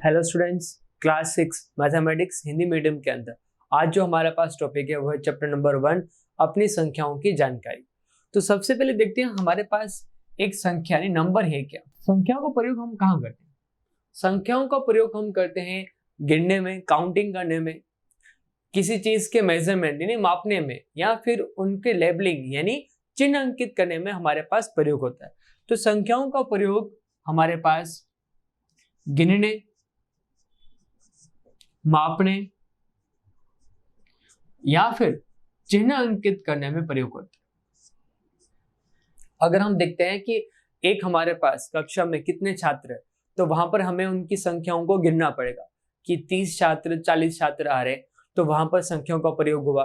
Hello students, class 6 mathematics Hindi medium के अंदर आज जो हमारे पास टॉपिक है वो है चैप्टर नंबर 1 अपनी संख्याओं की जानकारी। तो सबसे पहले देखते हैं हमारे पास एक संख्या यानी नंबर है क्या। संख्याओं का प्रयोग हम कहाँ करते हैं? संख्याओं का प्रयोग हम करते हैं गिनने में, काउंटिंग करने में, किसी चीज के मेजरमेंट यानी मापने में, या फिर उनके लेबलिंग यानी चिन्ह अंकित करने में हमारे पास प्रयोग होता है। तो संख्याओं का प्रयोग हमारे पास गिनने, मापने या फिर चिन्ह अंकित करने में प्रयोग होता है। अगर हम देखते हैं कि एक हमारे पास कक्षा में कितने छात्र हैं, तो वहां पर हमें उनकी संख्याओं को गिनना पड़ेगा कि 30 छात्र 40 छात्र आ रहे, तो वहां पर संख्याओं का प्रयोग हुआ।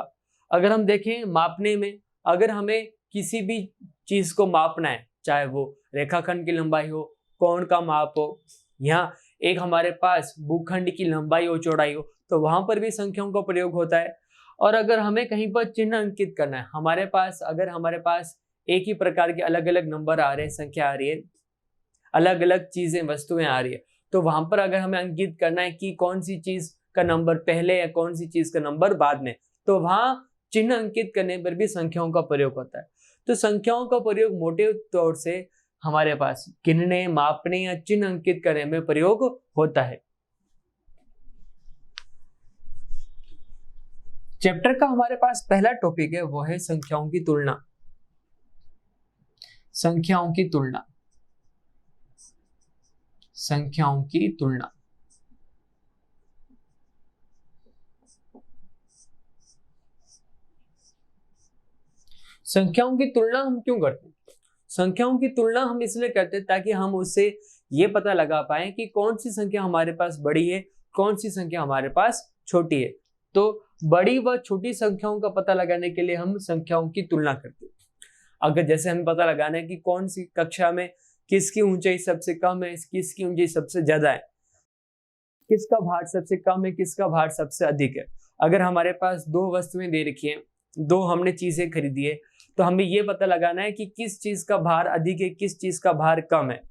अगर हम देखें मापने में, अगर हमें किसी भी चीज को मापना है, चाहे वो रेखाखंड की लंबाई हो, कोण का माप हो, या एक हमारे पास भूखंड की लंबाई और चौड़ाई हो, तो वहां पर भी संख्याओं का प्रयोग होता है। और अगर हमें कहीं पर चिन्ह अंकित करना है, अगर हमारे पास एक ही प्रकार के अलग अलग नंबर आ रहे हैं, संख्या आ रही है, अलग अलग चीजें वस्तुएं आ रही है, तो वहां पर अगर हमें अंकित करना है कि कौन सी चीज का नंबर पहले या कौन सी चीज का नंबर बाद में, तो वहां चिन्ह अंकित करने पर भी संख्याओं का प्रयोग होता है। तो संख्याओं का प्रयोग मोटे तौर से हमारे पास गिनने, मापने या चिन्ह अंकित करने में प्रयोग होता है। चैप्टर का हमारे पास पहला टॉपिक है वो है संख्याओं की तुलना। संख्याओं की तुलना, संख्याओं की तुलना। संख्याओं की तुलना हम क्यों करते हैं? संख्याओं की तुलना हम इसलिए करते हैं ताकि हम उससे ये पता लगा पाए कि कौन सी संख्या हमारे पास बड़ी है, कौन सी संख्या हमारे पास छोटी है। तो बड़ी व छोटी संख्याओं का पता लगाने के लिए हम संख्याओं की तुलना करते हैं। अगर जैसे हमें पता लगाना है कि कौन सी कक्षा में किसकी ऊंचाई सबसे कम है, किसकी ऊंचाई सबसे ज्यादा है, किसका भार सबसे कम है, किसका भार सबसे अधिक है। अगर हमारे पास दो वस्तुएं दे रखी हैं, दो हमने चीजें खरीदी है, तो हमें यह पता लगाना है कि किस चीज का भार अधिक है, किस चीज का भार कम है।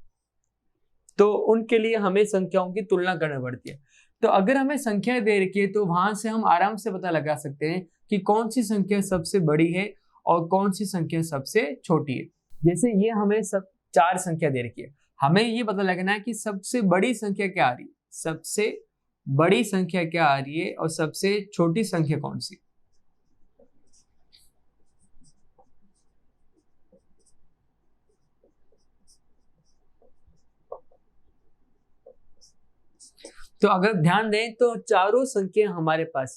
तो उनके लिए हमें संख्याओं की तुलना करनी पड़ती है। तो अगर हमें संख्या दे रखी है तो वहां से हम आराम से पता लगा सकते हैं कि कौन सी संख्या सबसे बड़ी है और कौन सी संख्या सबसे छोटी है। जैसे ये हमें सब 4 संख्या दे रखी है, हमें ये पता लगना है कि सबसे बड़ी संख्या क्या आ रही है, सबसे बड़ी संख्या क्या आ रही है और सबसे छोटी संख्या कौन सी। तो अगर ध्यान दें तो चारों संख्या हमारे पास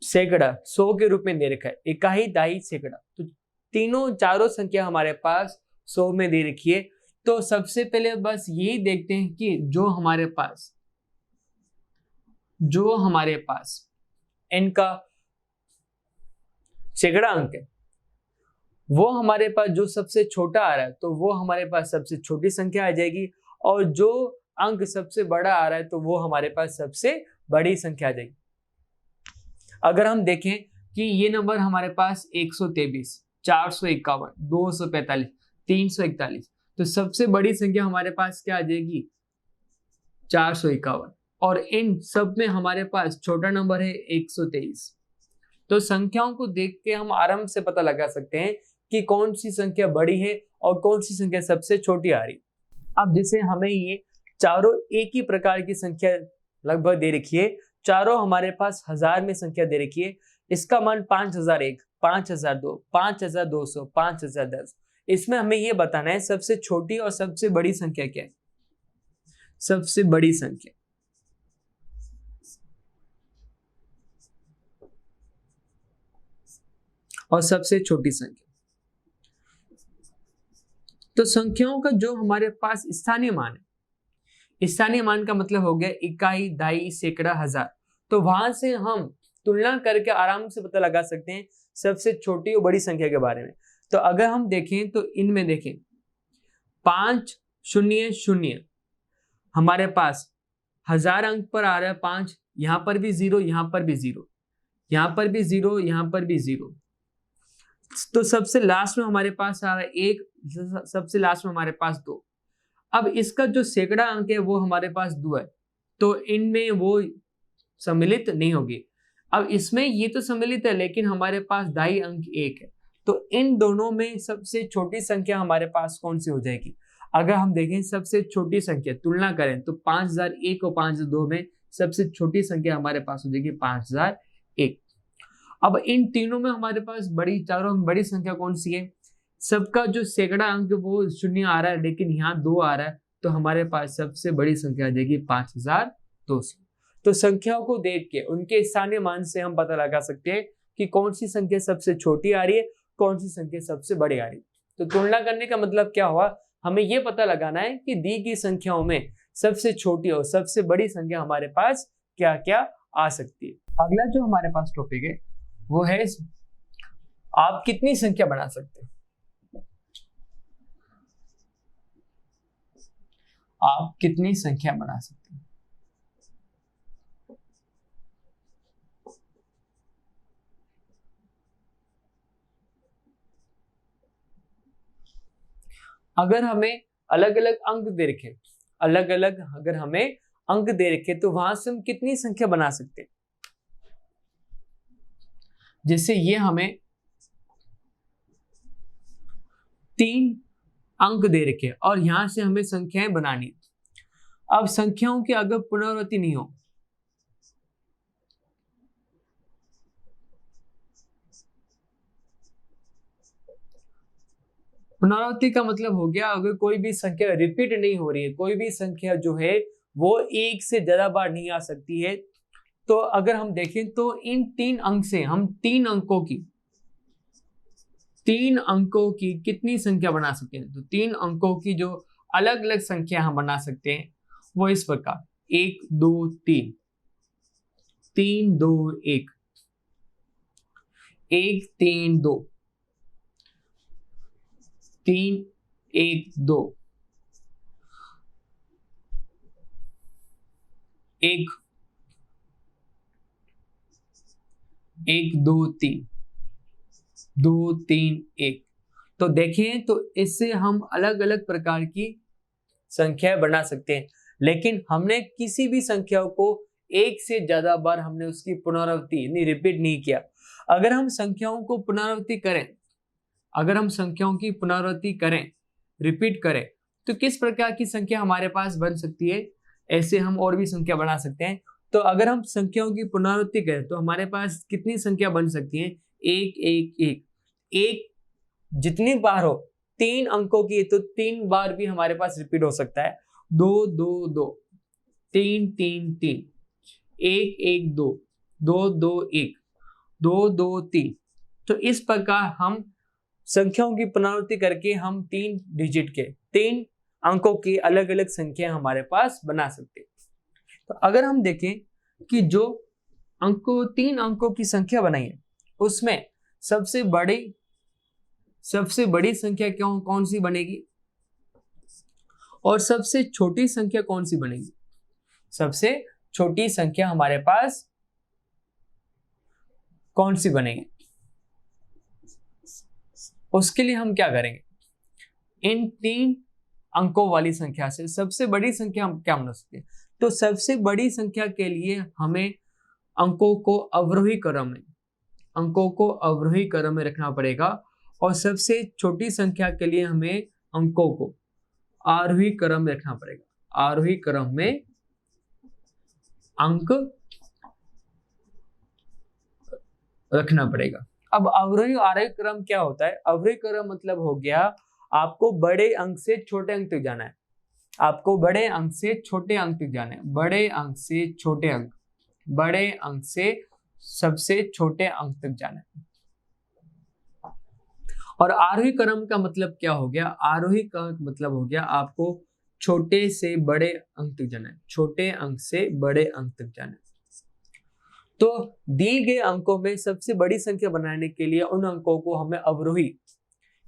सैकड़ा 100 के रूप में दे रखा है, इकाई, दाई, सैकड़ा। तो चारों संख्या हमारे पास 100 में दे रखी है। तो सबसे पहले बस यही देखते हैं कि जो हमारे पास इनका सैकड़ा अंक है, वो हमारे पास जो सबसे छोटा आ रहा है तो वो हमारे पास सबसे छोटी संख्या आ जाएगी, और जो अंक सबसे बड़ा आ रहा है तो वो हमारे पास सबसे बड़ी संख्या आ जाएगी। अगर हम देखें कि ये नंबर हमारे पास 123, 451, 245, 341, तो सबसे बड़ी संख्या हमारे पास क्या आ जाएगी, 451, और इन सब में हमारे पास छोटा नंबर है 123। तो संख्याओं को देख के हम आराम से पता लगा सकते हैं कि कौन सी संख्या बड़ी है और कौन सी संख्या सबसे छोटी आ रही। अब जैसे हमें ये चारों एक ही प्रकार की संख्या लगभग दे रखी है, चारों हमारे पास हजार में संख्या दे रखी है, इसका मान 5001, 5002, 5200, 5010। इसमें हमें यह बताना है सबसे छोटी और सबसे बड़ी संख्या क्या है। सबसे बड़ी संख्या और सबसे छोटी संख्या। तो संख्याओं का जो हमारे पास स्थानीय मान है, स्थानीय मान का मतलब हो गया इकाई, दाई, सैकड़ा, हजार। तो वहां से हम तुलना करके आराम से पता लगा सकते हैं सबसे छोटी और बड़ी संख्या के बारे में। तो अगर हम देखें तो इनमें देखें 500 हमारे पास हजार अंक पर आ रहा है 5, यहां पर भी 0, यहां पर भी 0, यहां पर भी 0, यहां पर भी 0। तो सबसे लास्ट में हमारे पास आ रहा है 1, सबसे लास्ट में हमारे पास 2। अब इसका जो सैकड़ा अंक है वो हमारे पास 2 है, तो इनमें वो सम्मिलित नहीं होगी। अब इसमें ये तो सम्मिलित है, लेकिन हमारे पास दाई अंक 1 है, तो इन दोनों में सबसे छोटी संख्या हमारे पास कौन सी हो जाएगी? अगर हम देखें सबसे छोटी संख्या तुलना करें तो 5001 और 5002 में सबसे छोटी संख्या हमारे पास हो जाएगी 5001। अब इन तीनों में हमारे पास चारों में बड़ी संख्या कौन सी है? सबका जो सैकड़ा अंक वो 0 आ रहा है, लेकिन यहाँ 2 आ रहा है, तो हमारे पास सबसे बड़ी संख्या आ जाएगी 5200। तो संख्याओं को देख के उनके स्थानीय मान से हम पता लगा सकते हैं कि कौन सी संख्या सबसे छोटी आ रही है, कौन सी संख्या सबसे बड़ी आ रही है। तो तुलना करने का मतलब क्या हुआ? हमें यह पता लगाना है कि दी गई संख्याओं में सबसे छोटी और सबसे बड़ी संख्या हमारे पास क्या क्या आ सकती है। अगला जो हमारे पास टॉपिक है वो है आप कितनी संख्या बना सकते हैं। आप कितनी संख्या बना सकते हैं? अगर हमें अलग अलग अंक दे रखे, अलग अलग अगर हमें अंक दे रखे तो वहां से हम कितनी संख्या बना सकते हैं? जैसे ये हमें 3 अंक दे रखे और यहां से हमें संख्याएं बनानी। अब संख्याओं की अगर पुनरावृत्ति नहीं हो, पुनरावृत्ति का मतलब हो गया अगर कोई भी संख्या रिपीट नहीं हो रही है, कोई भी संख्या जो है वो एक से ज्यादा बार नहीं आ सकती है, तो अगर हम देखें तो इन 3 अंक से हम 3 अंकों की कितनी संख्या बना सकते हैं? तो 3 अंकों की जो अलग अलग संख्या हम बना सकते हैं वो इस प्रकार 1 2 3, 3 2 1, 1 3 2, 3 1 2, 1 1 2 3, 2 3 1। तो देखें तो इससे हम अलग अलग प्रकार की संख्याएं बना सकते हैं, लेकिन हमने किसी भी संख्या को एक से ज्यादा बार हमने उसकी पुनरावृत्ति यानी रिपीट नहीं किया। अगर हम संख्याओं को पुनरावृत्ति करें, अगर हम संख्याओं की पुनरावृत्ति करें, रिपीट करें, तो किस प्रकार की संख्या हमारे पास बन सकती है? ऐसे हम और भी संख्या बना सकते हैं। तो अगर हम संख्याओं की पुनरावृत्ति करें तो हमारे पास कितनी संख्या बन सकती है? 1 1 1, 1 जितनी बार हो 3 अंकों की तो 3 बार भी हमारे पास रिपीट हो सकता है। 2 2 2, 3 3 3, 1 1 2, 2 2 1, 2 2 3। तो इस प्रकार हम संख्याओं की पुनरावृत्ति करके हम 3 डिजिट के 3 अंकों की अलग अलग संख्या हमारे पास बना सकते हैं। तो अगर हम देखें कि जो 3 अंकों की संख्या बनाई है उसमें सबसे बड़ी संख्या कौन सी बनेगी और सबसे छोटी संख्या कौन सी बनेगी? सबसे छोटी संख्या हमारे पास कौन सी बनेगी? उसके लिए हम क्या करेंगे? इन 3 अंकों वाली संख्या से सबसे बड़ी संख्या हम क्या बना सकते हैं? तो सबसे बड़ी संख्या के लिए हमें अंकों को अवरोही क्रम में रखना पड़ेगा और सबसे छोटी संख्या के लिए हमें अंकों को आरोही क्रम में रखना पड़ेगा। आरोही क्रम में अंक रखना पड़ेगा। अब अवरोही आरोही क्रम क्या होता है? अवरोही क्रम मतलब हो गया आपको बड़े अंक से छोटे अंक तक जाना है। आपको बड़े अंक से छोटे अंक तक जाना है। बड़े अंक से छोटे अंक, बड़े अंक से सबसे छोटे अंक तक जाना है। और आरोही क्रम का मतलब क्या हो गया? आरोही क्रम मतलब हो गया आपको छोटे से बड़े अंक तक जाना है। छोटे अंक से बड़े अंक तक जाना है। तो दिए गए अंकों में सबसे बड़ी संख्या बनाने के लिए उन अंकों को हमें अवरोही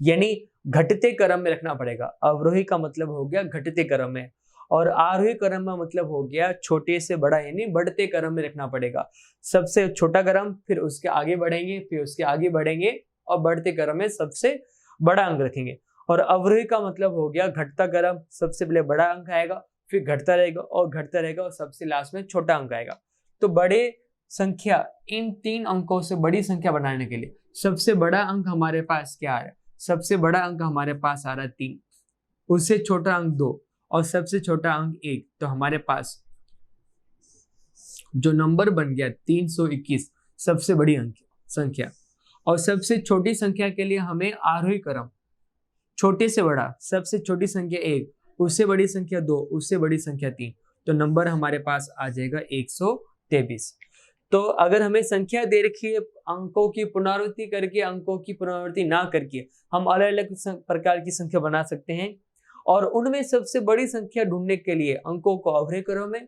यानी घटते क्रम में रखना पड़ेगा। अवरोही का मतलब हो गया घटते क्रम में, और आरोही क्रम का मतलब हो गया छोटे से बड़ा यानी बढ़ते क्रम में रखना पड़ेगा। सबसे छोटा क्रम, फिर उसके आगे बढ़ेंगे, फिर उसके आगे बढ़ेंगे और बढ़ते क्रम में सबसे बड़ा अंक रखेंगे। और अवरोही का मतलब हो गया घटता क्रम, सबसे पहले बड़ा अंक आएगा, फिर घटता रहेगा और घटता रहेगा और सबसे लास्ट में छोटा अंक आएगा। तो बड़े संख्या, इन 3 अंकों से बड़ी संख्या बनाने के लिए सबसे बड़ा अंक हमारे पास क्या आ रहा है? सबसे बड़ा अंक हमारे पास आ रहा है 3, उससे छोटा अंक 2 और सबसे छोटा अंक 1। तो हमारे पास जो नंबर बन गया 321 सबसे बड़ी अंक संख्या। और सबसे छोटी संख्या के लिए हमें आरोही क्रम, छोटे से बड़ा, सबसे छोटी संख्या 1, उससे बड़ी संख्या 2, उससे बड़ी संख्या 3। तो नंबर हमारे पास आ जाएगा 123। तो अगर हमें संख्या दे रखी है, अंकों की पुनरावृत्ति करके, अंकों की पुनरावृत्ति ना करके हम अलग अलग प्रकार की संख्या बना सकते हैं। और उनमें सबसे बड़ी संख्या ढूंढने के लिए अंकों को अवरोही क्रम में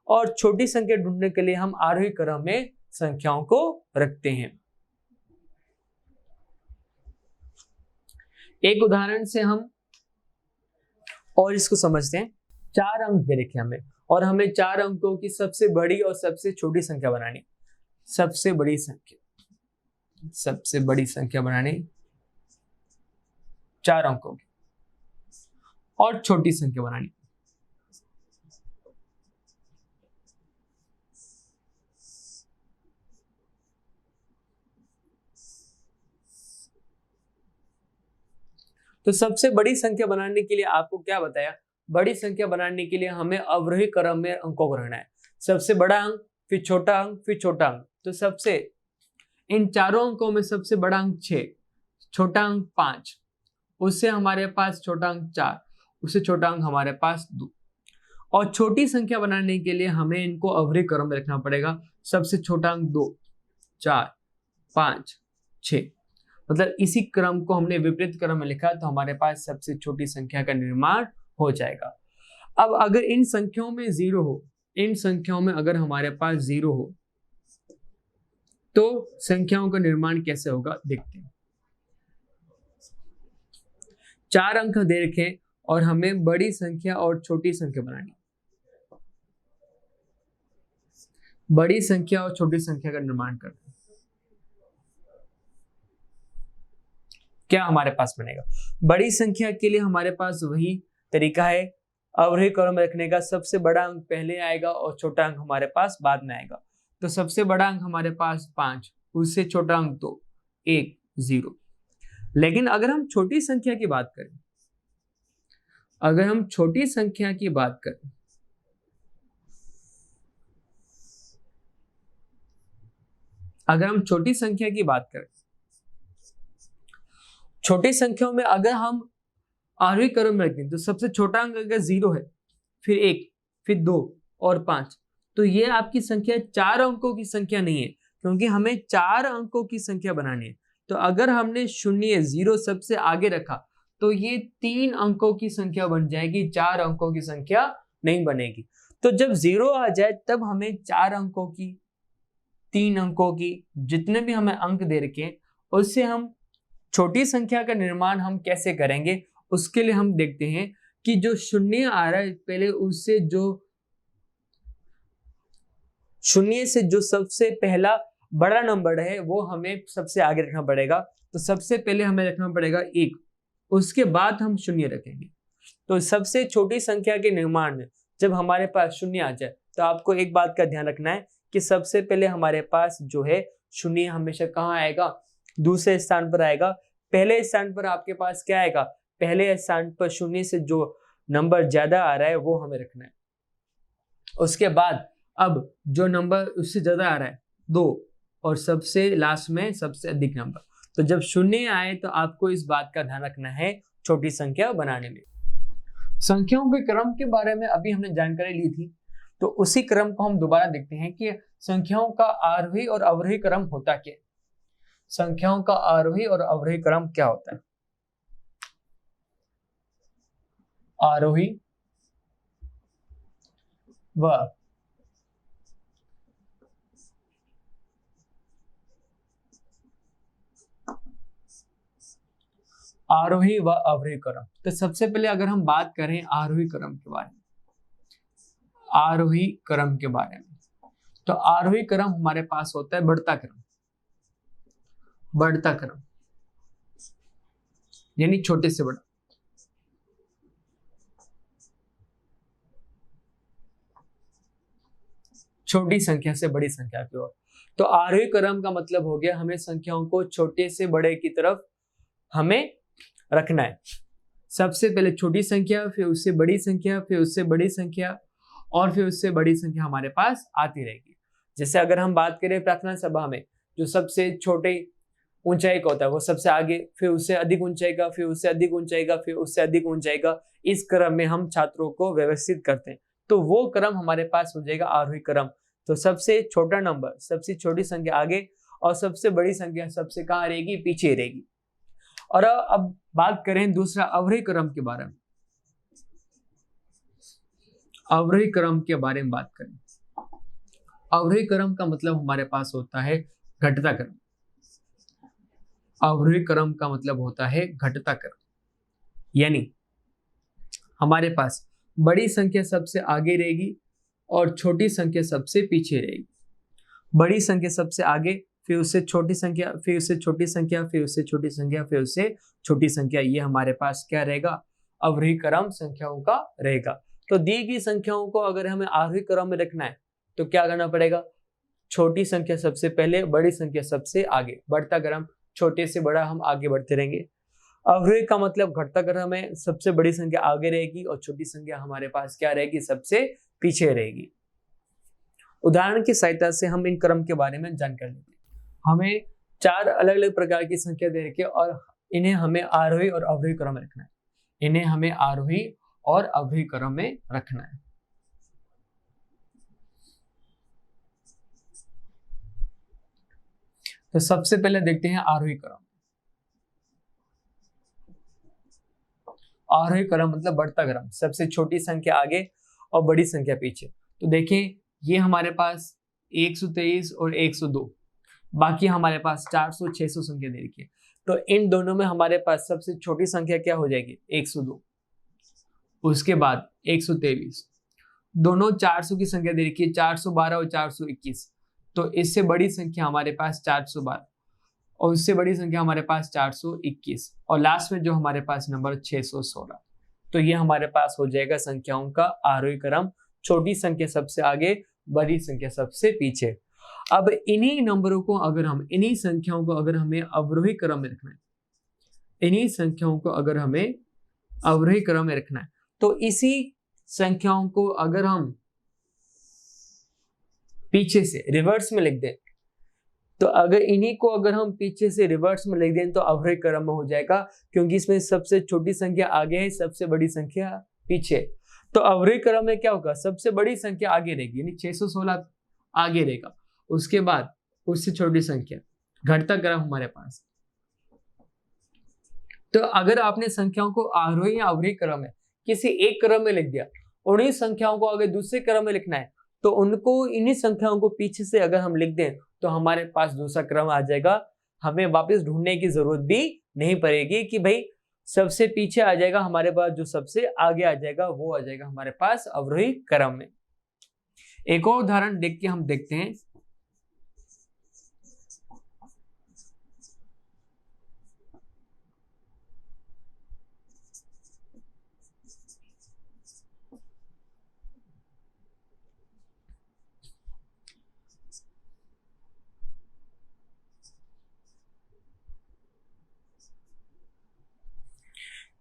और छोटी संख्या ढूंढने के लिए हम आरोही क्रम में संख्याओं को रखते हैं। एक उदाहरण से हम और इसको समझते हैं। 4 अंक दे रखे हमें और हमें 4 अंकों की सबसे बड़ी और सबसे छोटी संख्या बनानी। सबसे बड़ी संख्या बनानी 4 अंकों की और छोटी संख्या बनानी। तो सबसे बड़ी संख्या बनाने के लिए आपको क्या बताया? बड़ी संख्या बनाने के लिए हमें अवरोही क्रम में अंकों को रखना है। सबसे बड़ा अंक, फिर छोटा अंक, फिर छोटा अंक। तो सबसे इन चारों अंकों में सबसे बड़ा अंक 6, छोटा अंक 5, उससे हमारे पास छोटा अंक 4, उससे छोटा अंक हमारे पास 2। और छोटी संख्या बनाने के लिए हमें इनको अवरोही क्रम में रखना पड़ेगा। सबसे छोटा अंक 2, 4, 5, 6। मतलब इसी क्रम को हमने विपरीत क्रम में लिखा तो हमारे पास सबसे छोटी संख्या का निर्माण हो जाएगा। अब अगर इन संख्याओं में 0 हो, इन संख्याओं में अगर हमारे पास 0 हो तो संख्याओं का निर्माण कैसे होगा देखते हैं। 4 अंक दे रखे और हमें बड़ी संख्या और छोटी संख्या बनानी। बड़ी संख्या और छोटी संख्या का निर्माण करना। क्या हमारे पास बनेगा? बड़ी संख्या के लिए हमारे पास वही तरीका है अवरोही क्रम में रखने का। सबसे बड़ा अंक पहले आएगा और छोटा अंक हमारे पास बाद में आएगा। तो सबसे बड़ा अंक हमारे पास 5, उससे छोटा अंक 2, 1, 0। लेकिन अगर हम छोटी संख्या की बात करें, अगर हम छोटी संख्या की बात करें, अगर हम छोटी संख्या की बात करें, छोटी संख्याओं में अगर हम आरोही क्रम में रखें तो सबसे छोटा अंक अगर 0 है, फिर 1, फिर 2 और 5, तो ये आपकी संख्या 4 अंकों की संख्या नहीं है, क्योंकि हमें 4 अंकों की संख्या बनानी है। तो अगर हमने 0, 0 सबसे आगे रखा तो ये 3 अंकों की संख्या बन जाएगी, 4 अंकों की संख्या नहीं बनेगी। तो जब 0 आ जाए तब हमें 4 अंकों की, 3 अंकों की, जितने भी हमें अंक दे रखे उससे हम छोटी संख्या का निर्माण हम कैसे करेंगे। उसके लिए हम देखते हैं कि जो 0 आ रहा है पहले, उससे जो 0 से जो सबसे पहला बड़ा नंबर है वो हमें सबसे आगे रखना पड़ेगा। तो सबसे पहले हमें रखना पड़ेगा 1, उसके बाद हम 0 रखेंगे। तो सबसे छोटी संख्या के निर्माण में जब हमारे पास 0 आ जाए तो आपको एक बात का ध्यान रखना है कि सबसे पहले हमारे पास जो है 0 हमेशा कहाँ आएगा? दूसरे स्थान पर आएगा। पहले स्थान पर आपके पास क्या आएगा? पहले स्थान पर 0 से जो नंबर ज्यादा आ रहा है वो हमें रखना है। उसके बाद अब जो नंबर उससे ज्यादा आ रहा है 2, और सबसे लास्ट में सबसे अधिक नंबर। तो जब 0 आए तो आपको इस बात का ध्यान रखना है छोटी संख्या बनाने में। संख्याओं के क्रम के बारे में अभी हमने जानकारी ली थी, तो उसी क्रम को हम दोबारा देखते हैं कि संख्याओं का आरोही और अवरोही क्रम होता क्या है। संख्याओं का आरोही और अवरोही क्रम क्या होता है? आरोही व आरोही व अवरोही क्रम। तो सबसे पहले अगर हम बात करें आरोही क्रम के बारे में, आरोही क्रम के बारे में, तो आरोही क्रम हमारे पास होता है बढ़ता क्रम। बढ़ता क्रम यानी छोटे से बड़ा। छोटी संख्या से बड़ी संख्या की ओर। तो आरोही क्रम का मतलब हो गया हमें संख्याओं को छोटे से बड़े की तरफ हमें रखना है। सबसे पहले छोटी संख्या, फिर उससे बड़ी संख्या, फिर उससे बड़ी संख्या और फिर उससे बड़ी संख्या हमारे पास आती रहेगी। जैसे अगर हम बात करें प्रार्थना सभा में, जो सबसे छोटे ऊंचाई का होता है वो सबसे आगे, फिर उससे अधिक ऊंचाई का, फिर उससे अधिक ऊंचाई का, फिर उससे अधिक ऊंचाई का, इस क्रम में हम छात्रों को व्यवस्थित करते हैं। तो वो क्रम हमारे पास हो जाएगा आरोही क्रम। तो सबसे छोटा नंबर, सबसे छोटी संख्या आगे और सबसे बड़ी संख्या सबसे कहाँ रहेगी, पीछे रहेगी। और अब बात करें दूसरा अवरोही क्रम के बारे में। अवरोही क्रम के बारे में बात करें, अवरोही क्रम का मतलब हमारे पास होता है घटता क्रम। अवरोही क्रम का मतलब होता है घटता क्रम, यानी हमारे पास बड़ी संख्या सबसे आगे रहेगी और छोटी संख्या सबसे पीछे रहेगी। बड़ी संख्या सबसे आगे, फिर उससे छोटी संख्या, फिर उससे छोटी संख्या, फिर उससे छोटी संख्या, फिर उससे छोटी संख्या। ये हमारे पास क्या रहेगा, अवरोही क्रम संख्याओं का रहेगा। तो दी गई संख्याओं को अगर हमें आरोही क्रम में रखना है तो क्या करना पड़ेगा, छोटी संख्या सबसे पहले, बड़ी संख्या सबसे आगे, बढ़ता क्रम, छोटे से बड़ा हम आगे बढ़ते रहेंगे। अवरोही का मतलब घटता क्रम है, सबसे बड़ी संख्या आगे रहेगी और छोटी संख्या हमारे पास क्या रहेगी, सबसे पीछे रहेगी। उदाहरण की सहायता से हम इन क्रम के बारे में जानकारी लेते हैं। हमें 4 अलग अलग प्रकार की संख्या दे रखी है और इन्हें हमें आरोही और अवरोही क्रम में रखना है। इन्हें हमें आरोही और अवरोही क्रम में रखना है। तो सबसे पहले देखते हैं आरोही क्रम। आरोही क्रम मतलब बढ़ता क्रम, सबसे छोटी संख्या आगे और बड़ी संख्या पीछे। तो देखिए ये हमारे पास 123 और 102, बाकी हमारे पास 400 600 संख्या दे रखी है। तो इन दोनों में हमारे पास सबसे छोटी संख्या क्या हो जाएगी, 102, उसके बाद 123, दोनों 400 की संख्या दे रखी है, 412 और 421। तो इससे बड़ी संख्या हमारे पास 412 और उससे बड़ी संख्या हमारे पास 421 और लास्ट में जो हमारे पास नंबर 616। तो ये हमारे पास हो जाएगा संख्याओं का आरोही क्रम, छोटी संख्या सबसे आगे, बड़ी संख्या सबसे पीछे। अब इन्हीं नंबरों को अगर हम, इन्हीं संख्याओं को अगर हमें अवरोही क्रम में रखना है, इन्हीं संख्याओं को अगर हमें अवरोही क्रम में रखना है, तो इसी संख्याओं को अगर हम पीछे से रिवर्स में लिख दें, तो अगर इन्हीं को अगर हम पीछे से रिवर्स में लिख दें तो अवरोही क्रम में हो जाएगा, क्योंकि इसमें सबसे छोटी संख्या आगे है, सबसे बड़ी संख्या पीछे। तो अवरोही क्रम में क्या होगा, सबसे बड़ी संख्या आगे रहेगी, यानी 616 आगे रहेगा, उसके बाद उससे छोटी संख्या, घटता क्रम हमारे पास। तो अगर आपने संख्याओं को आरोही या अवरोही क्रम में किसी एक क्रम में लिख दिया, उन्हीं संख्याओं को अगर दूसरे क्रम में लिखना है तो उनको, इन्हीं संख्याओं को पीछे से अगर हम लिख दें तो हमारे पास दूसरा क्रम आ जाएगा। हमें वापस ढूंढने की जरूरत भी नहीं पड़ेगी कि भाई सबसे पीछे आ जाएगा, हमारे पास जो सबसे आगे आ जाएगा वो आ जाएगा हमारे पास अवरोही क्रम में। एक और उदाहरण देख के हम देखते हैं।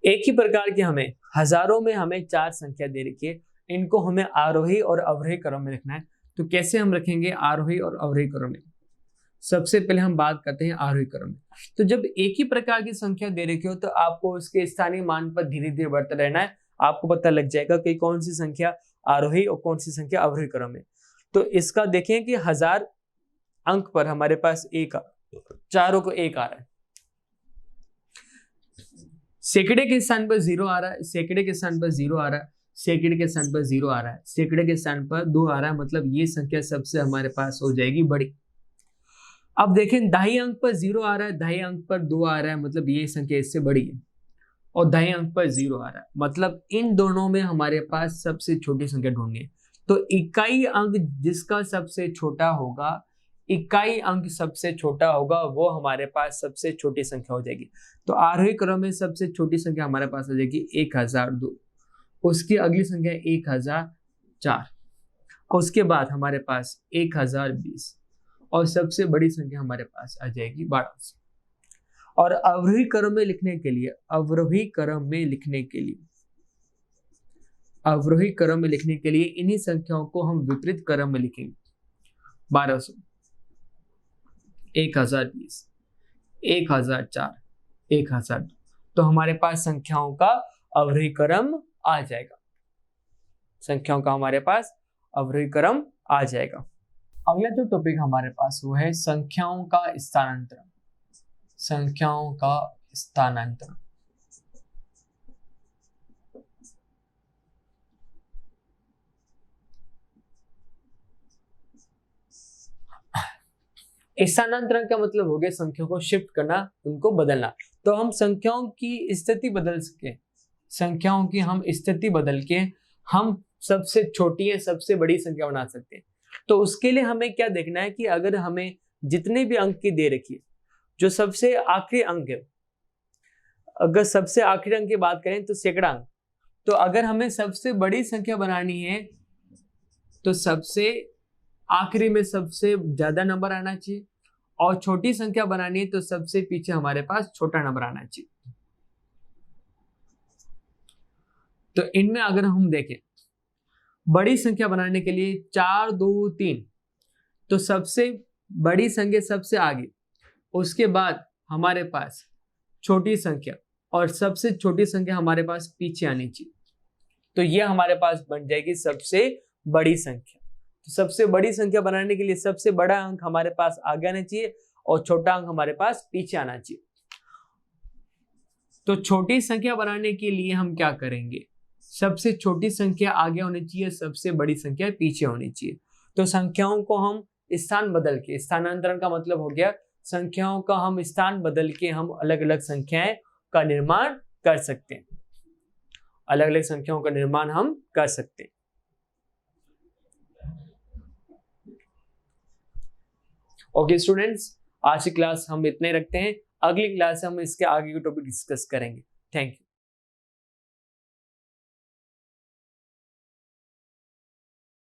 एक ही प्रकार के हमें हजारों में हमें 4 संख्या दे रखी है, इनको हमें आरोही और अवरोही क्रम में रखना है। तो कैसे हम रखेंगे आरोही और अवरोही क्रम में? सबसे पहले हम बात करते हैं आरोही क्रम में। तो जब एक ही प्रकार की संख्या दे रखी हो तो आपको उसके स्थानीय मान पर धीरे धीरे बढ़ता रहना है, आपको पता लग जाएगा कि कौन सी संख्या आरोही और कौन सी संख्या अवरोही क्रम में। तो इसका देखें कि 1000 अंक पर हमारे पास एक, चारों को एक आ रहा है, सैकड़े के स्थान पर 0 आ रहा है, सैकड़े के स्थान पर 0 आ रहा है, सैकड़े के स्थान पर 0 आ रहा है, सैकड़े के स्थान पर 2 आ रहा है, मतलब ये संख्या सबसे हमारे पास हो जाएगी बड़ी। अब देखें दहाई अंक पर 0 आ रहा है, दहाई अंक पर 2 आ रहा है, मतलब ये संख्या इससे बड़ी है, और दहाई अंक पर 0 आ रहा है, मतलब इन दोनों में हमारे पास सबसे छोटी संख्या ढूंढनी है। तो इकाई अंक जिसका सबसे छोटा होगा, इकाई अंक सबसे छोटा होगा, वो हमारे पास सबसे छोटी संख्या हो जाएगी। तो आरोही क्रम में सबसे छोटी संख्या हमारे पास आ जाएगी 1002, उसकी अगली संख्या 1004, उसके बाद हमारे पास 1020 और सबसे बड़ी संख्या हमारे पास आ जाएगी 1200। और अवरोही क्रम में लिखने के लिए इन्हीं संख्याओं को हम विपरीत क्रम में लिखेंगे। 1200, 1020, 1004, 1000। तो हमारे पास संख्याओं का अवरोही क्रम आ जाएगा। अगला जो टॉपिक हमारे पास वो है संख्याओं का स्थानांतरण। स्थानांतरण का मतलब हो गया संख्याओं को शिफ्ट करना, उनको बदलना। तो हम संख्याओं की स्थिति बदल के हम सबसे छोटी या सबसे बड़ी संख्या बना सकते हैं। तो उसके लिए हमें क्या देखना है कि अगर हमें जितने भी अंक की दे रखी है, जो सबसे आखिरी अंक है, अगर सबसे आखिरी अंक की बात करें तो सैकड़ा अंक, तो अगर हमें सबसे बड़ी संख्या बनानी है तो सबसे आखिरी में सबसे ज्यादा नंबर आना चाहिए, और छोटी संख्या बनानी है तो सबसे पीछे हमारे पास छोटा नंबर आना चाहिए। तो इनमें अगर हम देखें, बड़ी संख्या बनाने के लिए 4, 2, 3, तो सबसे बड़ी संख्या सबसे आगे, उसके बाद हमारे पास छोटी संख्या और सबसे छोटी संख्या हमारे पास पीछे आनी चाहिए। तो ये हमारे पास बन जाएगी सबसे बड़ी संख्या। तो सबसे बड़ी संख्या बनाने के लिए सबसे बड़ा अंक हमारे पास आगे आना चाहिए और छोटा अंक हमारे पास पीछे आना चाहिए। तो छोटी संख्या बनाने के लिए हम क्या करेंगे, सबसे छोटी संख्या आगे होनी चाहिए, सबसे बड़ी संख्या पीछे होनी चाहिए। तो संख्याओं को हम स्थान बदल के, स्थानांतरण का मतलब हो गया संख्याओं का हम स्थान बदल के हम अलग अलग संख्याएं का निर्माण कर सकते हैं। ओके स्टूडेंट्स, आज की क्लास हम इतने रखते हैं। अगली क्लास में हम इसके आगे के टॉपिक डिस्कस करेंगे। Thank you.